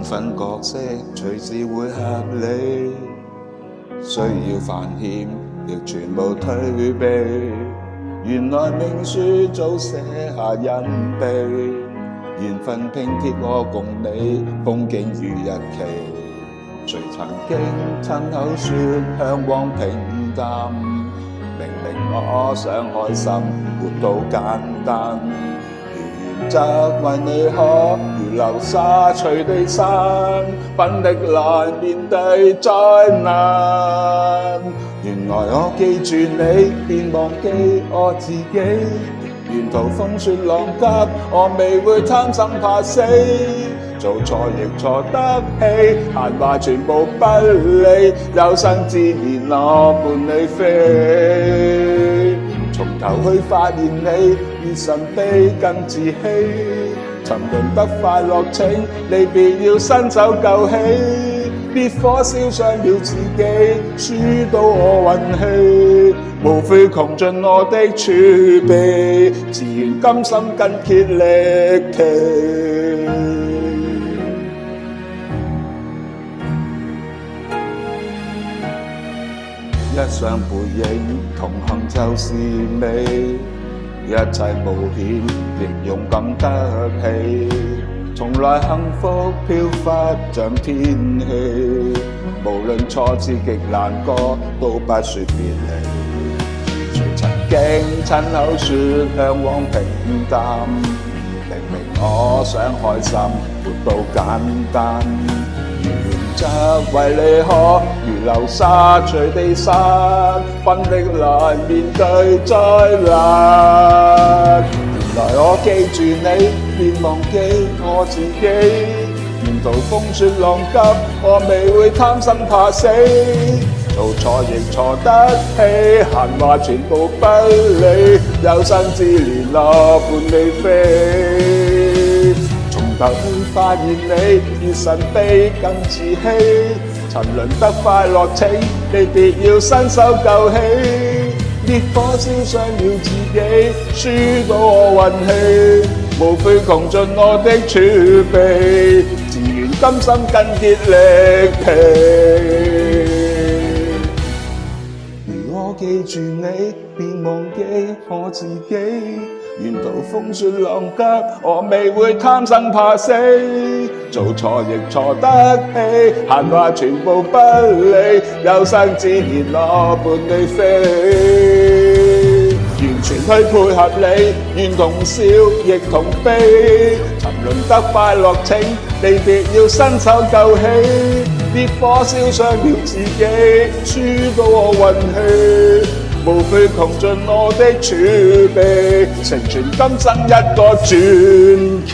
身份角色隨時會合理，需要犯險亦全部推避。原來命書早寫下隱秘，緣分拼貼我共你，風景如日期。誰曾經親口說向往平淡，明明我想開心，活到簡單。原則為你可如流沙隨地散，奮力難面對災難。原來我記住你，便忘記我自己。沿途風雪浪急，我未會貪生怕死。做錯亦錯得起，閒話全部不理，有生之年我伴你飛。從頭去發現你，越神秘更自欺。沉淪得快樂請，你別要伸手救起。烈火燒傷了自己，輸到我運氣，無非窮盡我的儲備，自願甘心筋竭力疲。一雙背影，同行就是美，一切冒險亦勇敢得起。從來幸福飄忽像天氣，無論挫折極難過，都不說別離。誰曾經親口說向往平淡，明明我想開心，活到簡單。原則為你可如流沙隨地散，奮力來面對災難。原來我記住你，便忘記我自己。沿途風雪浪急，我未會貪生怕死。做錯亦錯得起，閒話全部不理，有生之年我伴你飛。從頭去發現你，越神秘更自欺。沉淪得快樂請，你別要伸手救起。烈火燒傷了自己，輸到我運氣，無非窮盡我的儲備，自願甘心筋竭力疲。如我記住你，便忘記我自己。沿途風雪浪急，我未會貪生怕死。做錯亦錯得起，閒話全部不理，有生之年我伴你飛。完全去配合你，願同笑亦同悲。沉淪得快樂請，你別要伸手救起。烈火燒傷了自己，輸到我運氣，無非窮盡我的儲備，成全今生一個傳奇。